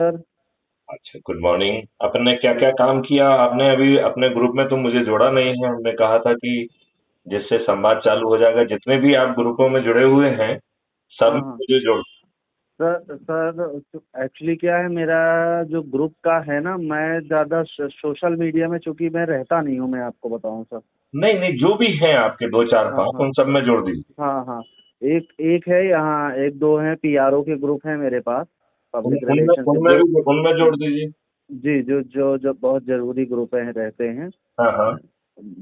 Sir. अच्छा, good morning. अपन ने क्या क्या काम किया? आपने अभी अपने ग्रुप में तो मुझे जोड़ा नहीं है। हमने कहा था कि जिससे संवाद चालू हो जाएगा, जितने भी आप ग्रुपों में जुड़े हुए हैं सब हाँ में हाँ। मुझे जोड़। सर एक्चुअली क्या है, मेरा जो ग्रुप का है ना, मैं ज़्यादा सोशल मीडिया में चूंकि मैं रहता नहीं हूँ, मैं आपको बताऊँ सर। नहीं नहीं, जो भी हैं आपके दो चार हाँ पांच हाँ। उन सब में जोड़ दीजिए। हाँ हाँ। एक एक है यहाँ, एक दो हैं पीआरओ के ग्रुप हैं मेरे पास, पब्लिक उनमें रिलेशनशिप उनमें जो। भी उनमें जोड़ दीजिए। जी, जो बहुत जरूरी ग्रुप है, रहते हैं। हाँ हाँ।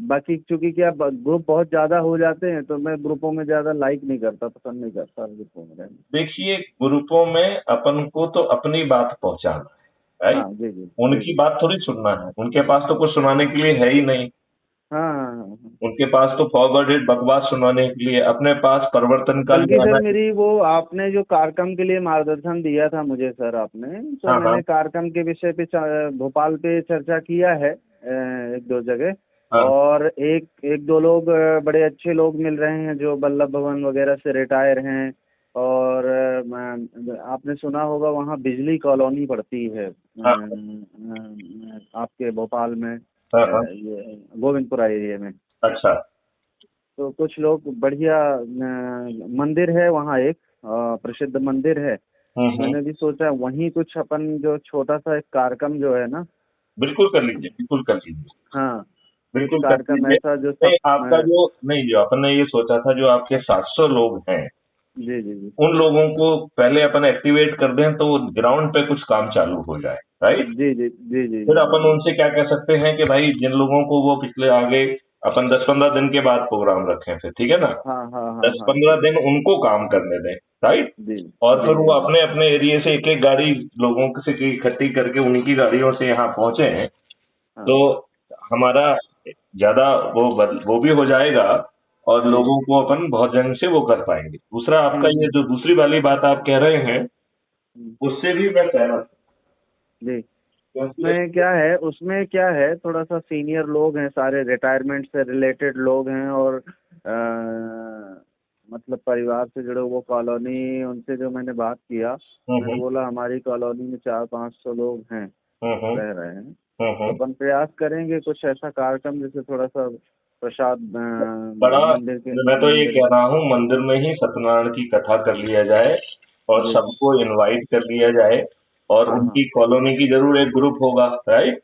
बाकी चूंकि क्या ग्रुप बहुत ज़्यादा हो जाते हैं, तो मैं ग्रुपों में ज़्यादा लाइक नहीं करता, पसंद नहीं करता ग्रुपों में रहना। देखिए, ग्रुपों में अपन को तो अपनी बात पहुंचाना है, हाँ राइट? जी जी। जी उनकी जी। बात थोड़ी सुनना है, उनके पास तो कुछ सुनाने के लिए है ही नहीं। हाँ हाँ हाँ हाँ। उनके पास तो फॉरवर्डेड बकवास सुनाने के लिए, अपने पास परिवर्तन का बल्कि ले सर आना है। मेरी वो, आपने जो कार्यक्रम के लिए मार्गदर्शन दिया था मुझे सर, आपने तो हाँ हाँ। मैंने कार्यक्रम के विषय पे भोपाल पे चर्चा किया है, एक दो जगह। हाँ और एक एक दो लोग, बड़े अच्छे लोग मिल रहे हैं जो बल्लभ भवन वगैरह से रिटायर हैं। और आपने सुना होगा वहाँ बिजली कॉलोनी पड़ती है, हाँ। आपके भोपाल में, हाँ हाँ। ये गोविंदपुरा एरिया में। अच्छा। तो कुछ लोग बढ़िया, मंदिर है वहाँ एक, प्रसिद्ध मंदिर है। हम्म। मैंने भी सोचा वहीं कुछ अपन जो छोटा सा एक कार्यक्रम जो है ना। बिल्कुल कर लीजिए, बिल्कुल कर लीजिए। हाँ। एक बिल्कुल कर कार्यक्रम लीजिए। ऐसा जो नहीं, सब आपका जो नहीं, जो अपन ने ये सोचा था, जो आपके 700 लोग हैं, जी जी जी। उन लोगों को पहले अपन एक्टिवेट कर दें तो ग्राउंड पे कुछ काम चालू हो जाए, राइट? जी जी जी जी फिर जी जी अपन जी। उनसे क्या कह सकते हैं कि भाई जिन लोगों को वो पिछले आगे, अपन 10-15 दिन के बाद प्रोग्राम रखें, फिर ठीक है ना? हाँ हाँ हाँ दस हाँ पंद्रह हाँ। दिन उनको काम करने दें, राइट? जी और जी फिर वो जी जी। अपने अपने एरिया से एक एक गाड़ी लोगों से की इकट्ठी करके उनकी गाड़ियों से यहाँ पहुंचे, तो हाँ। हमारा ज्यादा वो भी हो जाएगा, और जी। लोगों को अपन बहुत जंग से वो कर पाएंगे। दूसरा, आपका ये जो हम्म। दूसरी वाली बात आप कह रहे हैं, हम्म। उससे भी मैं सहमत हूँ। जी। क्योंकि उसमें क्या है, थोड़ा सा सीनियर लोग हैं, सारे रिटायरमेंट से रिलेटेड लोग हैं। और मतलब परिवार से जुड़े वो कॉलोनी, उनसे जो मैंने बात किया, मैंने हम्म बोला हमारी कॉलोनी में 400-500 लोग हैं, हम्म हम्म रह रहे हैं। तो हम्म। अपन प्रयास करेंगे कुछ ऐसा कार्यक्रम, जैसे थोड़ा सा प्रसाद, बड़ा, मंदिर के मैं तो ये मंदिर कह में। रहा हूँ, मंदिर में ही सत्यनारायण की कथा कर लिया जाए और जी जी। सबको इनवाइट कर लिया जाए। और हाँ हाँ। उनकी कॉलोनी की जरूर एक ग्रुप होगा, राइट?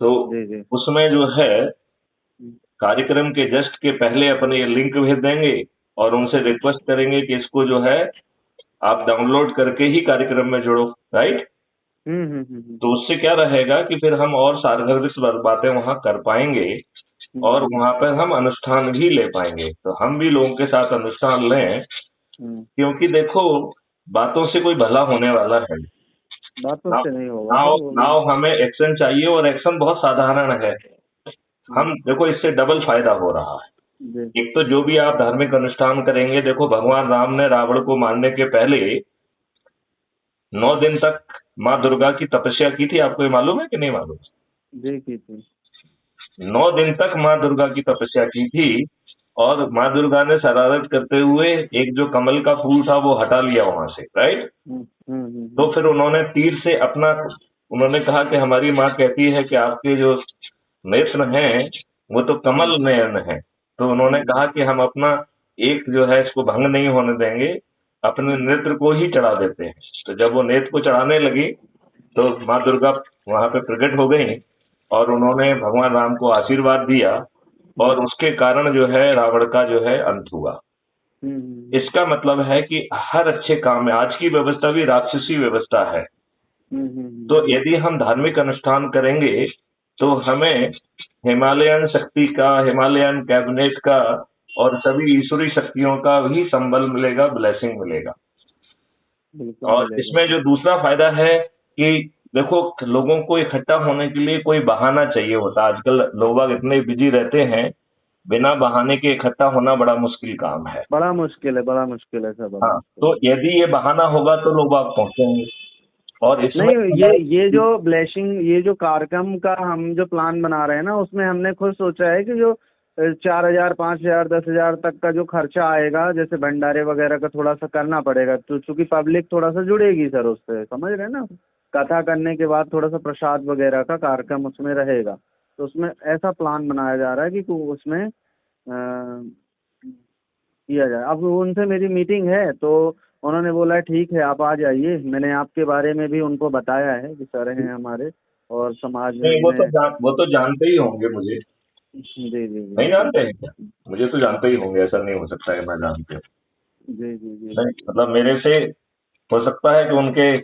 तो जी जी। उसमें जो है, हम्म। कार्यक्रम के जस्ट के पहले अपन ये लिंक भेज देंगे और उनसे रिक्वेस्ट करेंगे कि इसको जो है आप डाउनलोड करके ही कार्यक्रम में जोड़ो, राइट? तो उससे क्या रहेगा कि फिर हम और सारगर्भित बातें वहां कर पाएंगे, हम्म और हम्म वहां पर हम अनुष्ठान भी ले पाएंगे, तो हम भी लोगों के साथ अनुष्ठान लें। हम्म। क्योंकि देखो, बातों से कोई भला होने वाला है? बातों नाउ से नहीं होगा सर नाउ वो भी। नाउ हमें एक्शन चाहिए, और एक्शन बहुत साधारण है। हम्म। हम देखो, इससे डबल फायदा हो रहा जी। है। एक तो जो भी आप धार्मिक अनुष्ठान करेंगे, देखो भगवान राम ने रावण को मारने के पहले 9 दिन तक माँ दुर्गा की तपस्या की थी। आपको ये मालूम है कि नहीं मालूम? जी की थी। 9 दिन तक माँ दुर्गा की तपस्या की थी, और माँ दुर्गा ने शरारत करते हुए एक जो कमल का फूल था वो हटा लिया वहां से, राइट? तो फिर उन्होंने तीर से अपना, उन्होंने कहा कि हमारी माँ कहती है कि आपके जो नेत्र हैं वो तो कमल नयन है। तो उन्होंने कहा कि हम अपना एक जो है इसको भंग नहीं होने देंगे, अपने नेत्र को ही चढ़ा देते हैं। तो जब वो नेत्र को चढ़ाने लगी, तो माँ दुर्गा वहां पे प्रकट हो गई, और उन्होंने भगवान राम को आशीर्वाद दिया, और उसके कारण जो है रावण का जो है अंत हुआ। इसका मतलब है कि हर अच्छे काम में, आज की व्यवस्था भी राक्षसी व्यवस्था है। तो यदि हम धार्मिक अनुष्ठान करेंगे, तो हमें हिमालयन शक्ति का, हिमालयन कैबिनेट का, और सभी ईश्वरी शक्तियों का भी संबल मिलेगा, ब्लेसिंग मिलेगा। बिल्कुल और मिलेगा इसमें सर। जो दूसरा फायदा है कि देखो, लोगों को इकट्ठा होने के लिए कोई बहाना चाहिए होता। आजकल लोग इतने बिजी रहते हैं, बिना बहाने के इकट्ठा होना बड़ा मुश्किल काम है। बड़ा मुश्किल है सर, बड़ा हाँ, मुश्किल तो है। यदि ये बहाना होगा तो लोग आप पहुंचेंगे। और इसमें नहीं, जो ये है ये जो ब्लेसिंग, ये जो कार्यक्रम का हम जो प्लान बना रहे हैं ना, उसमें हमने खुद सोचा है कि जो 4,000, 5,000, 10,000 तक का जो खर्चा आएगा, जैसे भंडारे वगैरह का थोड़ा सा करना पड़ेगा, तो चूंकि पब्लिक थोड़ा सा जुड़ेगी सर उससे, समझ रहे हैं ना। कथा करने के बाद थोड़ा सा प्रसाद वगैरह का कार्यक्रम उसमें रहेगा। तो उसमें ऐसा प्लान बनाया जा रहा है कि उसमें किया जाए। अब उनसे मेरी मीटिंग है तो उन्होंने बोला है ठीक है आप आ जाइए। मैंने आपके बारे में भी उनको बताया है कि सर हैं हमारे और समाज नहीं, में। वो तो जानते ही होंगे मुझे। जी जी जी नहीं जी जानते हैं क्या? मुझे तो जानते ही होंगे, ऐसा नहीं हो सकता है मैं जानते हूँ। जी जी जी नहीं, जी। मतलब मेरे से हो सकता है कि उनके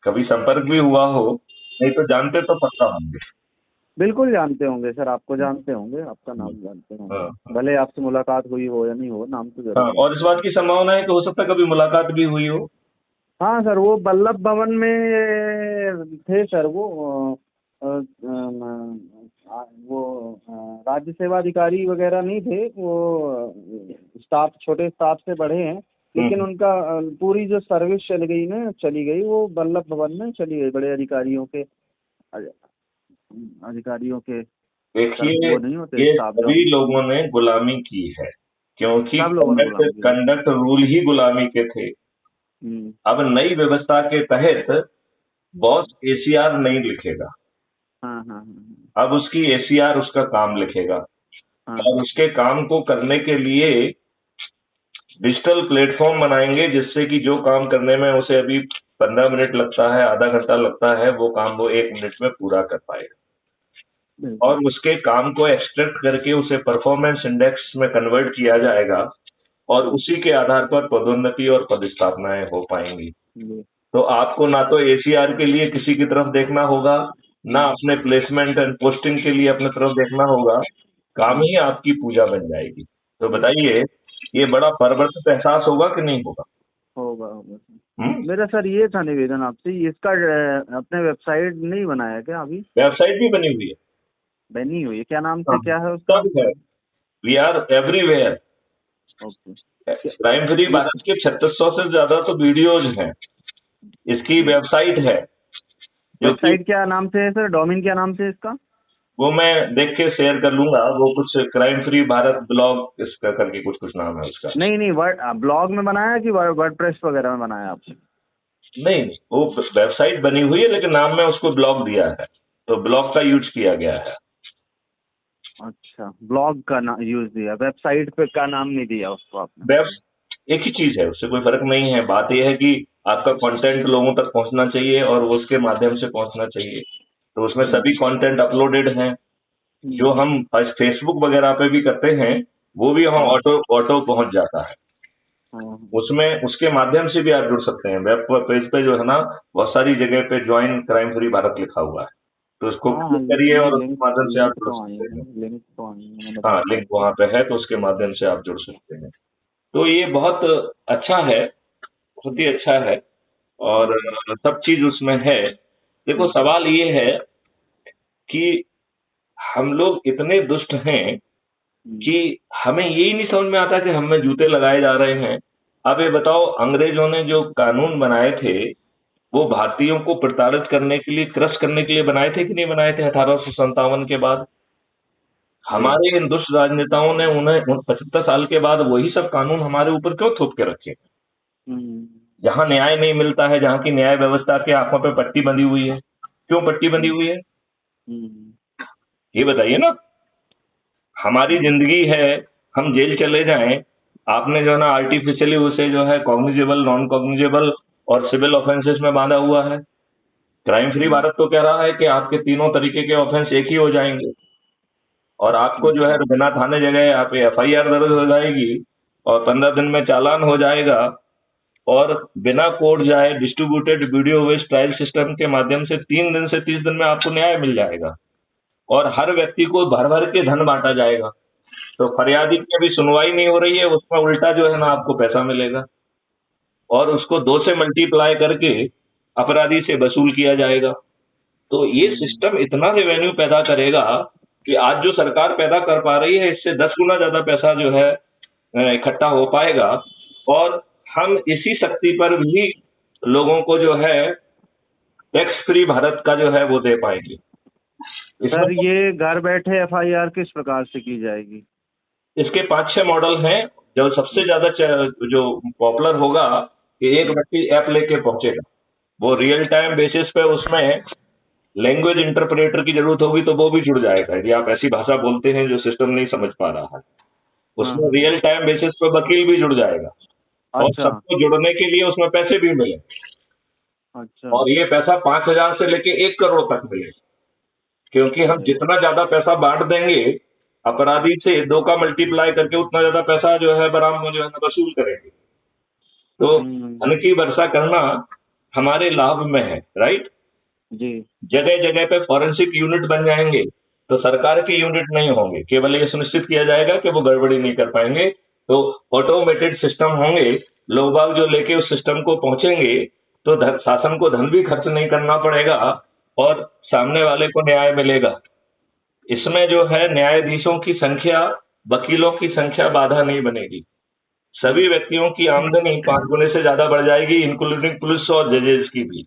कभी संपर्क भी हुआ हो, नहीं तो जानते तो पक्का होंगे। बिल्कुल जानते होंगे सर, आपको जानते होंगे, आपका नाम जानते हाँ, होंगे, हाँ। भले आपसे मुलाकात हुई हो या नहीं हो, नाम तो हाँ, जरूर और इस जानते बात होंगे। की संभावना है कि हो सकता है कभी मुलाकात भी हुई हो। हाँ सर, वो बल्लभ भवन में थे सर, वो राज्य सेवा अधिकारी वगैरह नहीं थे वो, स्टाफ छोटे स्टाफ से बढ़े हैं। लेकिन हम्म। उनका पूरी जो सर्विस चली गई वो बल्लभ भवन में चली गई, बड़े अधिकारियों के सर, देखिए, वो नहीं होते ये स्टाफ जो। सभी लोगों ने गुलामी की है, क्योंकि सब लोगों ने कंडक्ट गुलाम किया। कंडक्ट रूल ही गुलामी के थे। हम्म। अब नई व्यवस्था के तहत बॉस एसीआर नहीं लिखेगा। हाँ हाँ अब उसकी एसीआर उसका काम लिखेगा, हाँ और उसके काम को करने के लिए डिजिटल प्लेटफॉर्म बनाएंगे, जिससे कि जो काम करने में उसे अभी 15 मिनट लगता है, आधा घंटा लगता है, वो काम वो 1 मिनट में पूरा कर पाएगा। बिल्कुल। और उसके काम को एक्सट्रैक्ट करके उसे परफॉर्मेंस इंडेक्स में कन्वर्ट किया जाएगा, और उसी के आधार पर पदोन्नति और पदस्थापनाएं हो पाएंगी। जी। तो आपको ना तो एसीआर के लिए किसी की तरफ देखना होगा, ना अपने प्लेसमेंट एंड पोस्टिंग के लिए अपने तरफ देखना होगा। काम ही आपकी पूजा बन जाएगी। तो बताइए, ये बड़ा परिवर्तित एहसास होगा कि नहीं होगा? होगा होगा सर। हम्म। मेरा सर ये था निवेदन आपसे, इसका अपने वेबसाइट नहीं बनाया क्या अभी? वेबसाइट भी बनी हुई है। बनी हुई है, क्या नाम हाँ, से, क्या है उसका? सब है। We are everywhere. Okay. Crime free ये भारत के 3600 से ज्यादा तो वीडियोज हैं। इसकी वेबसाइट है, जो कि वेबसाइट क्या नाम से है सर, डोमेन क्या नाम से है इसका? वो मैं देख के शेयर कर लूंगा। वो कुछ क्राइम फ्री भारत ब्लॉग इसका करके कुछ कुछ नाम है उसका। नहीं नहीं, वर्ड ब्लॉग में बनाया कि वर्डप्रेस वगैरह में बनाया आपने? नहीं, वो वेबसाइट बनी हुई है, लेकिन नाम में उसको ब्लॉग दिया है, तो ब्लॉग का यूज किया गया है। अच्छा, ब्लॉग का नाम यूज दिया, वेबसाइट पे का नाम नहीं दिया उसको वेब आपने? एक ही चीज है, उससे कोई फर्क नहीं है। बात यह है कि आपका कंटेंट लोगों तक पहुंचना चाहिए और वो उसके माध्यम से पहुंचना चाहिए। तो उसमें सभी कंटेंट अपलोडेड हैं। जो हम फेसबुक वगैरह पे भी करते हैं, वो भी वहाँ ऑटो ऑटो पहुंच जाता है। उसमें उसके माध्यम से भी आप जुड़ सकते हैं। वेब पेज पे जो है ना, बहुत सारी जगह पे ज्वाइन क्राइम फ्री भारत लिखा हुआ है, तो उसको हाँ हाँ, क्लिक करिए नहीं और उसके लिंक माध्यम से आप लिंक जुड़ तो आई सकते है, हैं। लिंक तो आई है, मैंने हाँ, देखा लिंक है। वहां पे है, तो उसके माध्यम से आप जुड़ सकते हैं। तो ये बहुत अच्छा है, बहुत ही अच्छा है। और सब चीज उसमें है। देखो, सवाल ये है कि हम लोग इतने दुष्ट हैं कि हमें यही नहीं समझ में आता कि हमें जूते लगाए जा रहे हैं। आप ये बताओ, अंग्रेजों ने जो कानून बनाए थे, वो भारतीयों को प्रताड़ित करने के लिए, क्रश करने के लिए बनाए थे कि नहीं बनाए थे 1857 के बाद? जी। हमारे इन दुष्ट राजनेताओं ने उन्हें 75 साल के बाद वही सब कानून हमारे ऊपर क्यों थोप के रखे? हम्म जहां न्याय नहीं मिलता है, जहां की न्याय व्यवस्था के आंखों पे पट्टी बंधी हुई है, क्यों पट्टी बंधी हुई है? हम्म ये बताइए ना। हमारी जिंदगी है, हम जेल चले जाएं, आपने जो है ना आर्टिफिशियली उसे जो है कॉग्निजेबल, नॉन कॉग्निजेबल और सिविल ऑफेंसेस में बांधा हुआ है। क्राइम फ्री भारत तो कह रहा है कि आपके तीनों तरीके के ऑफेंस एक ही हो जाएंगे, और आपको जो है अच्छा। बिना थाने जगह आप एफआईआर दर्ज हो जाएगी, और 15 दिन में चालान हो जाएगा, और बिना कोर्ट जाए distributed video based trial system के माध्यम से 3 दिन से 30 दिन में आपको न्याय मिल जाएगा, और हर व्यक्ति को भर भर के धन बांटा जाएगा। तो फरियादी की अभी सुनवाई नहीं हो रही है, उसमें उल्टा जो है ना आपको पैसा मिलेगा, और उसको 2 से मल्टीप्लाई करके अपराधी से वसूल किया जाएगा। तो ये सिस्टम इतना रेवेन्यू पैदा करेगा कि आज जो सरकार पैदा कर पा रही है, इससे 10 गुना ज्यादा पैसा जो है इकट्ठा हो पाएगा। और हम इसी शक्ति पर भी लोगों को जो है टैक्स फ्री भारत का जो है वो दे पाएंगे। इसमें सर ये घर बैठे एफआईआर किस प्रकार से की जाएगी? इसके 5-6 मॉडल हैं। जो सबसे ज्यादा जो पॉपुलर होगा कि एक व्यक्ति ऐप लेके पहुंचेगा, वो रियल टाइम बेसिस पे उसमें लैंग्वेज इंटरप्रेटर की जरूरत होगी तो वो भी जुड़ जाएगा, यदि आप ऐसी भाषा बोलते हैं जो सिस्टम नहीं समझ पा रहा है। उसमें रियल टाइम बेसिस पे वकील भी जुड़ जाएगा और अच्छा सबको जुड़ने के लिए उसमें पैसे भी मिले, अच्छा। और ये पैसा 5,000 से लेके 1 करोड़ तक मिले, क्योंकि हम अरे जितना ज्यादा पैसा बांट देंगे अपराधी से 2 का मल्टीप्लाई करके उतना ज्यादा पैसा जो है बरामद जो है ना वसूल करेंगे। तो धन की वर्षा करना हमारे लाभ में है, राइट। जी जगह जगह पे फॉरेंसिक यूनिट बन जाएंगे, तो सरकार के यूनिट नहीं होंगे, केवल ये सुनिश्चित किया जाएगा कि वो गड़बड़ी नहीं कर पाएंगे। तो ऑटोमेटेड सिस्टम होंगे, लोग बाग जो लेके उस सिस्टम को पहुंचेंगे, तो शासन को धन भी खर्च नहीं करना पड़ेगा और सामने वाले को न्याय मिलेगा। इसमें जो है न्यायाधीशों की संख्या, वकीलों की संख्या बाधा नहीं बनेगी। सभी व्यक्तियों की आमदनी 5 गुने से ज्यादा बढ़ जाएगी, इंक्लूडिंग पुलिस और जजेस की भी।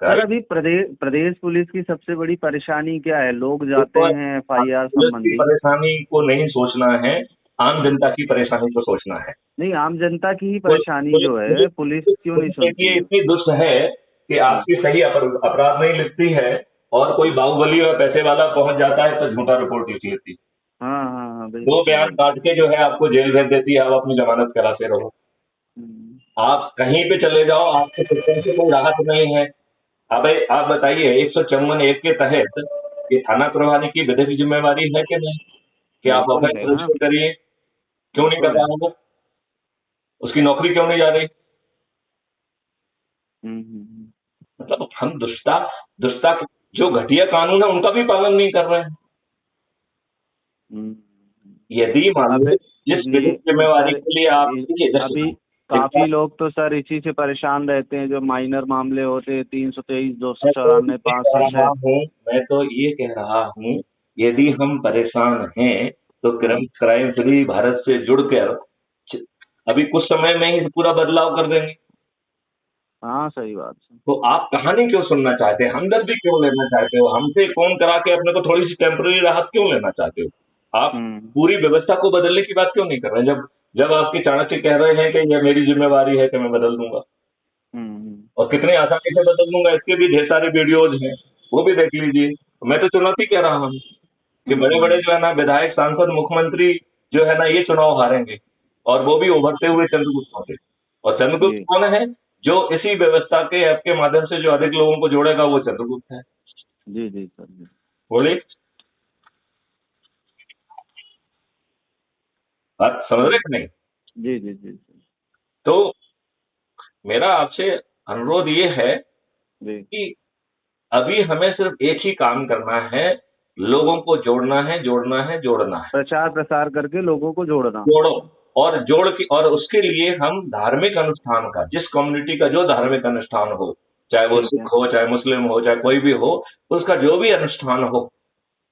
सर, अभी प्रदेश प्रदेश पुलिस की सबसे बड़ी परेशानी क्या है? लोग जाते हैं FIR पुलिस की संबंधी। परेशानी को नहीं सोचना है, आम जनता की परेशानी को सोचना है। नहीं, आम जनता की ही पुलिस परेशानी जो है, पुलिस पुलिस पुलिस क्यों नहीं पुलिस सुनती देखिए है? इतनी दुष्ट है कि आपकी सही अपराध नहीं लिखती है, और कोई बाहुबली और पैसे वाला पहुंच जाता है तो झूठा रिपोर्ट लिख लेती है। हाँ हाँ हाँ, 2 बिल्कुल बयान काट के जो है आपको जेल भेज देती है, आप अपनी जमानत कराते रहो। हम्म, आप कहीं पे चले जाओ, आपके सिस्टम से कोई राहत नहीं है। अब आप बताइए 154(1) के तहत ये थाना प्रभारी की विधिक जिम्मेवारी है कि नहीं, कि आप बिल्कुल अवैध है ना। प्रदर्शन करिए? क्यों नहीं कर बिल्कुल है। रहा है वो? उसकी नौकरी क्यों नहीं जा रही? हम्म। मतलब हम दुष्टता दुष्टता जो घटिया कानून है उनका भी पालन नहीं कर रहे हैं। हम्म। यदि मान अब लो जिस ये विधिक जिम्मेवारी सर, के लिए आप अभी काफी लोग तो सर इसी से परेशान रहते हैं, जो माइनर मामले होते हैं, 323, मैं तो 294, ये कह रहा 506। हूँ मैं तो ये कह रहा हूँ, यदि हम परेशान हैं तो क्राइम फ्री भारत से जुड़कर अभी कुछ समय में ही पूरा बदलाव कर देंगे। हाँ, सही बात है। तो आप कहानी क्यों सुनना चाहते हैं, हमदर्दी क्यों लेना चाहते हो, हमसे फोन करा के अपने को थोड़ी सी टेम्पररी राहत क्यों लेना चाहते हो? आप हम्म पूरी व्यवस्था को बदलने की बात क्यों नहीं कर रहे हैं, जब जब आपके चाणक्य कह रहे हैं कि यह मेरी जिम्मेवारी है कि मैं बदल दूंगा, हम्म। और कितनी आसानी से बदल दूंगा, इसके भी ढेर सारे वीडियोज हैं, वो भी देख लीजिए। मैं तो चुनौती कह रहा हूँ कि बड़े बड़े हम्म। जो है ना विधायक, सांसद, मुख्यमंत्री जो है ना ये चुनाव हारेंगे, और वो भी उभरते हुए चंद्रगुप्त होंगे। और चंद्रगुप्त जी कौन है? जो इसी व्यवस्था के ऐप के माध्यम से जो अधिक लोगों को जोड़ेगा वो चंद्रगुप्त है। जी जी सर जी। बोलिए, बात समझ रहे कि नहीं? जी जी जी जी तो मेरा आपसे अनुरोध ये है जी। कि अभी हमें सिर्फ एक ही काम करना है, लोगों को जोड़ना है, जोड़ना है, जोड़ना है। प्रचार प्रसार करके लोगों को जोड़ना। जोड़ो, और जोड़ के, और उसके लिए हम धार्मिक अनुष्ठान का, जिस कम्युनिटी का जो धार्मिक अनुष्ठान हो, चाहे वो ठीक है। सिख हो, चाहे मुस्लिम हो, चाहे कोई भी हो, उसका जो भी अनुष्ठान हो,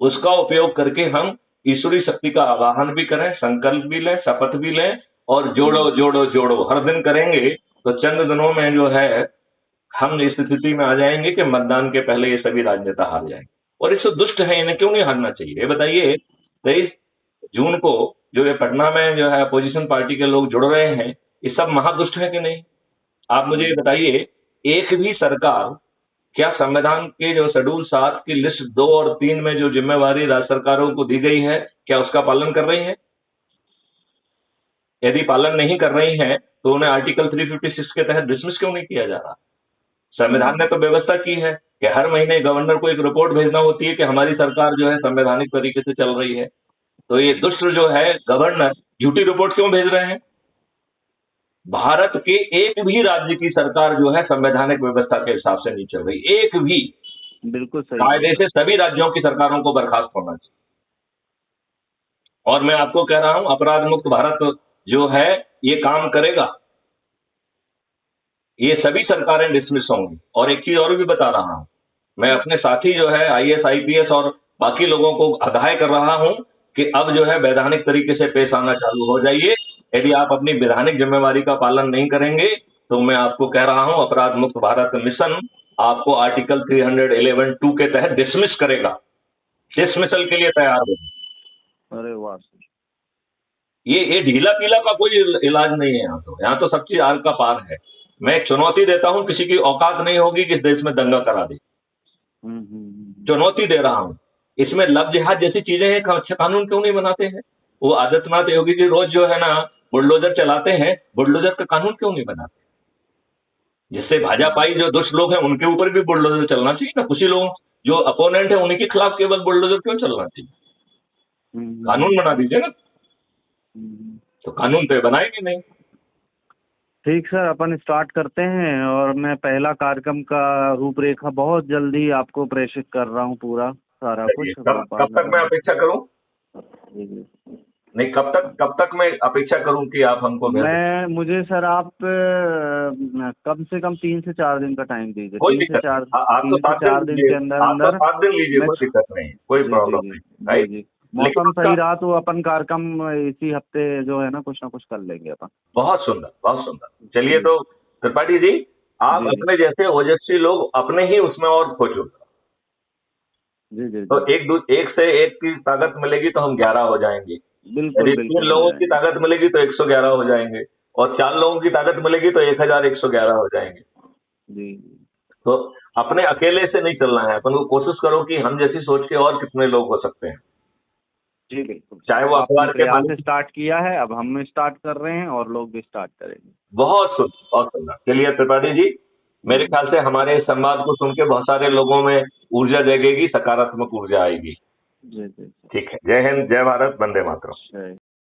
उसका उपयोग करके हम ईश्वरी शक्ति का आवाहन भी करें, संकल्प भी लें, शपथ भी लें, और जोड़ो जोड़ो जोड़ो हर दिन करेंगे, तो चंद दिनों में जो है हम इस स्थिति में आ जाएंगे कि मतदान के पहले ये सभी राजनेता हार जाएंगे। और इससे दुष्ट है, इन्हें क्यों नहीं हारना चाहिए? ये बताइए, 23 जून को जो ये पटना में जो है अपोजिशन पार्टी के लोग जुड़ रहे हैं, ये सब महादुष्ट है कि नहीं? आप मुझे ये बताइए, एक भी सरकार, क्या संविधान के जो शेड्यूल 7 की लिस्ट 2 और 3 में जो जिम्मेवारी राज्य सरकारों को दी गई है, क्या उसका पालन कर रही है? यदि पालन नहीं कर रही हैं, तो उन्हें आर्टिकल 356 के तहत डिसमिस क्यों नहीं किया जा रहा? संविधान ने तो व्यवस्था की है कि हर महीने गवर्नर को एक रिपोर्ट भेजना होती है कि हमारी सरकार जो है संवैधानिक तरीके से चल रही है। तो ये दुष्ट जो है गवर्नर झूठी रिपोर्ट क्यों भेज रहे हैं? भारत के एक भी राज्य की सरकार जो है संवैधानिक व्यवस्था के हिसाब से नहीं चल रही, एक भी। बिल्कुल सही कायदे बात। से सभी राज्यों की सरकारों को बर्खास्त होना चाहिए। और मैं आपको कह रहा हूं, अपराध मुक्त भारत जो है ये काम करेगा, ये सभी सरकारें डिसमिस होंगी। और एक चीज और भी बता रहा हूं, मैं अपने साथी जो है IAS IPS और बाकी लोगों को आगाह कर रहा हूं कि अब जो है वैधानिक तरीके से पेश आना चालू हो जाइए। यदि आप अपनी वैधानिक जिम्मेवारी का पालन नहीं करेंगे, तो मैं आपको कह रहा हूं अपराध मुक्त भारत मिशन आपको आर्टिकल 311(2) के तहत डिसमिस करेगा, डिसमिसल के लिए तैयार हो। अरे वाह सर। ये ढीला पीला का कोई इलाज नहीं है, यहाँ तो सब चीज आग का पार है। मैं एक चुनौती देता हूं, किसी की औकात नहीं होगी कि इस देश में दंगा करा दे। चुनौती दे रहा हूं। इसमें लव जिहाद जैसी चीजें हैं, अच्छे कानून क्यों नहीं बनाते हैं? वो आदित्यनाथ योगी जी रोज जो है ना बुलडोजर चलाते हैं, बुलडोजर का कानून क्यों नहीं बनाते? जिससे भाजपाई जो दुष्ट लोग हैं उनके ऊपर भी बुलडोजर चलना चाहिए ना, कुछ ही लोग जो अपोनेंट है उनके खिलाफ केवल बुलडोजर क्यों चलना चाहिए? कानून बना दीजिए ना। तो कानून तो बनाएंगे नहीं। ठीक सर, अपन स्टार्ट करते हैं और मैं पहला कार्यक्रम का रूपरेखा बहुत जल्दी आपको प्रेषित कर रहा हूँ, पूरा सारा कुछ। कब तक मैं अपेक्षा करूं? नहीं, कब तक मैं अपेक्षा करूं कि आप हमको मुझे सर आप कम से कम 3 से 4 दिन का टाइम दीजिए। कोई 3 से 4 दिन के अंदर अंदर 7 दिन लीजिए, कोई दिक्कत नहीं, कोई प्रॉब्लम नहीं। जी, मौसम सही रहा तो अपन कार्यक्रम इसी हफ्ते जो है ना कुछ कर लेंगे अपन। बहुत सुंदर, बहुत सुंदर। चलिए तो त्रिपाठी जी, आप अपने जैसे ओजस्वी लोग अपने ही उसमें और खोजो। तो एक से एक की ताकत मिलेगी तो हम 11 हो जाएंगे। बिल्कुल 3 लोगों की ताकत मिलेगी तो 111 हो जाएंगे, और 4 लोगों की ताकत मिलेगी तो 1111 हो जाएंगे। जी। तो अपने अकेले से नहीं चलना है, अपन को कोशिश करो कि हम जैसी सोच के और कितने लोग हो सकते हैं। जी बिल्कुल, चाहे वो अखबार के प्रयास स्टार्ट किया है, अब हम स्टार्ट कर रहे हैं और लोग भी स्टार्ट करेंगे। बहुत सुंदर, बहुत सुंदर। चलिए त्रिपाठी जी, मेरे ख्याल से हमारे इस संवाद को सुन के बहुत सारे लोगों में ऊर्जा जगेगी, सकारात्मक ऊर्जा आएगी। जी। ठीक है, जय हिंद, जय भारत, वंदे मातरम।